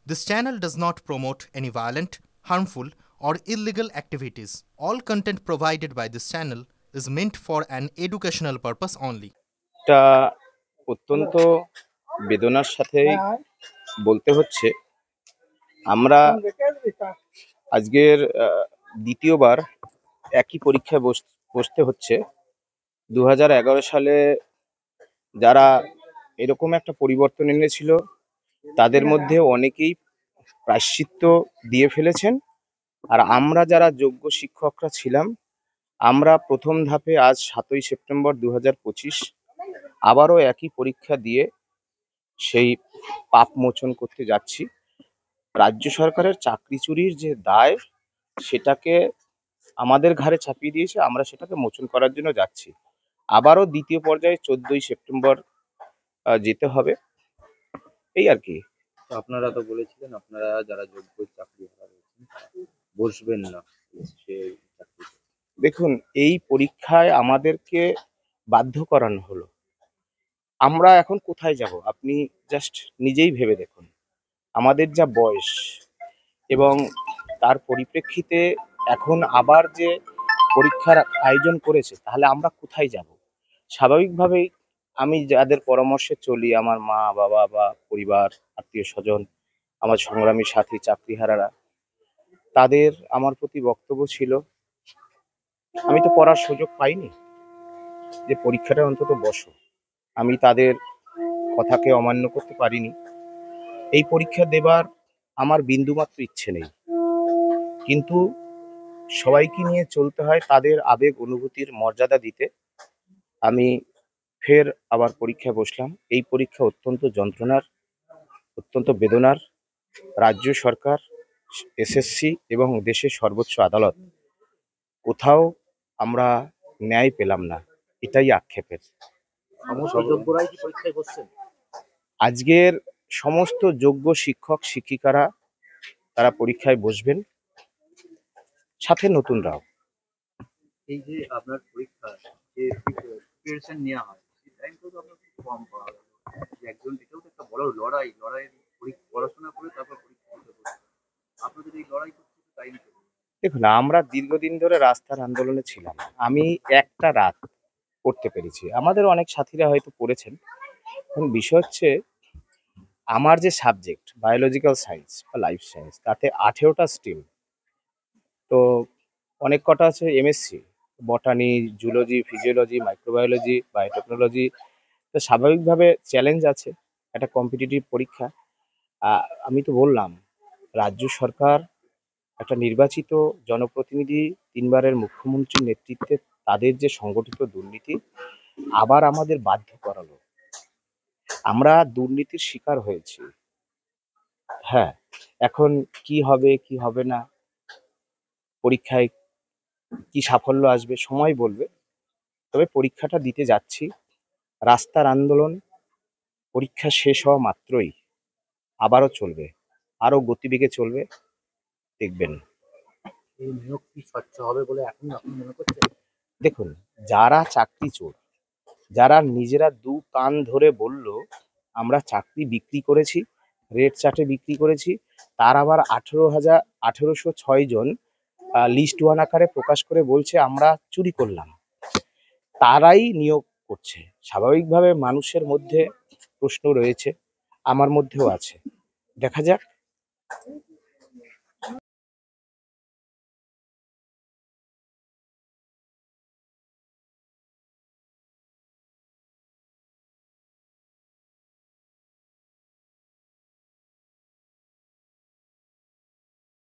This channel does not promote any violent, harmful, or illegal activities. All content provided by this channel is meant for an educational purpose only. এটা অত্যন্ত বেদনার সাথেই বলতে হচ্ছে আমরা আজকের দ্বিতীয়বার একই পরীক্ষায় বসতে হচ্ছে। 2011 সালে যারা এরকম একটা পরিবর্তন এনেছিল তাদের মধ্যে অনেকেই প্রায়শ্চিত্ত দিয়ে ফেলেছেন, আর আমরা যারা যোগ্য শিক্ষকরা ছিলাম আমরা প্রথম ধাপে আজ 7ই সেপ্টেম্বর 2025 আবারও একই পরীক্ষা দিয়ে সেই পাপ মোচন করতে যাচ্ছি। রাজ্য সরকারের চাকরি চুরির যে দায় সেটাকে আমাদের ঘাড়ে চাপিয়ে দিয়েছে, আমরা সেটাকে মোচন করার জন্য যাচ্ছি। আবারও দ্বিতীয় পর্যায়ে 14ই সেপ্টেম্বর যেতে হবে, এই আর কি। আপনারা তো বলেছিলেন আপনারা যারা যোগ্য চাকরিহারা রয়েছেন বসবেন না সেই চাকরিতে। দেখুন, এই পরীক্ষায় আমাদেরকে বাধ্য করানো হলো। আমরা এখন কোথায় যাব আপনি জাস্ট নিজেই ভেবে দেখুন। আমাদের যা বয়স এবং তার পরিপ্রেক্ষিতে এখন আবার যে পরীক্ষার আয়োজন করেছে, তাহলে আমরা কোথায় যাব? স্বাভাবিকভাবেই আমি যাদের পরামর্শে চলি, আমার মা বাবা বা পরিবার, আত্মীয় স্বজন, আমার সংগ্রামী সাথী চাকরিহারারা, তাদের আমার প্রতি বক্তব্য ছিল, আমি তো পড়ার সুযোগ পাইনি, যে পরীক্ষাটা অন্তত বসো। আমি তাদের কথাকে অমান্য করতে পারিনি। এই পরীক্ষা দেবার আমার বিন্দুমাত্র ইচ্ছে নেই, কিন্তু সবাইকে নিয়ে চলতে হয়, তাদের আবেগ অনুভূতির মর্যাদা দিতে আমি ফের আবার পরীক্ষায় বসলাম। এই পরীক্ষা অত্যন্ত যন্ত্রণার, অত্যন্ত বেদনার। রাজ্য সরকার, এসএসসি এবং দেশের সর্বোচ্চ আদালত, কোথাও আমরা ন্যায় পেলাম না, এটাই আক্ষেপের। সমস্ত যোগ্যরাই কি পরীক্ষায় বসছেন? আজকের সমস্ত যোগ্য শিক্ষক শিক্ষিকারা তারা পরীক্ষায় বসবেন, সাথে নতুনরাও। এই যে আপনার পরীক্ষা যে প্রিপারেশন নেওয়া হয় সেই টাইমটা তো আপনার খুব কম পাওয়া গেল। যে একজন এটাও তো একটা বড় লড়াইয়ের পড়াশোনা করে তারপর পরীক্ষা দিতে বসবে। আপনাদের এই লড়াই করতে টাইম। দেখুন, আমরা দীর্ঘদিন ধরে রাস্তার আন্দোলনে ছিলাম। আমি একটা রাত পড়তে পেরেছি, আমাদের অনেক সাথীরা হয়তো পড়েছেন। এখন বিষয় হচ্ছে, আমার যে সাবজেক্ট বায়োলজিক্যাল সায়েন্স বা লাইফ সায়েন্স, তাতে 18টা স্ট্রিম। তো অনেক কটা আছে MSc, বটানি, zoology, physiology, microbiology, biotechnology. তো স্বাভাবিকভাবে চ্যালেঞ্জ আছে, একটা কম্পিটিটিভ পরীক্ষা। আমি তো বললাম, রাজ্য সরকার একটা নির্বাচিত জনপ্রতিনিধি, 3বারের মুখ্যমন্ত্রীর নেতৃত্বে তাদের যে সংগঠিত দুর্নীতি আবার আমাদের বাধ্য করালো। আমরা দুর্নীতির শিকার হয়েছি। হ্যাঁ, এখন কি হবে কি হবে না, পরীক্ষায় কি সাফল্য আসবে সময় বলবে। তবে পরীক্ষাটা দিতে যাচ্ছি। রাস্তার আন্দোলন পরীক্ষা শেষ হওয়া মাত্রই আবারও চলবে, আরো গতিবেগে চলবে, দেখবেন। এই নিয়োগ কি স্বচ্ছ হবে বলে এখন আপনি মনে করছেন? দেখুন, যারা চাকরি চোর, যারা নিজেরা দু কান ধরে বলল আমরা চাকরি বিক্রি করেছি, রেড চার্টে বিক্রি করেছি, তার আবার 1806 জন লিস্ট ওয়ান আকারে প্রকাশ করে বলছে আমরা চুরি করলাম, তারাই নিয়োগ করছে। স্বাভাবিকভাবে মানুষের মধ্যে প্রশ্ন রয়েছে, আমার মধ্যেও আছে। দেখা যাক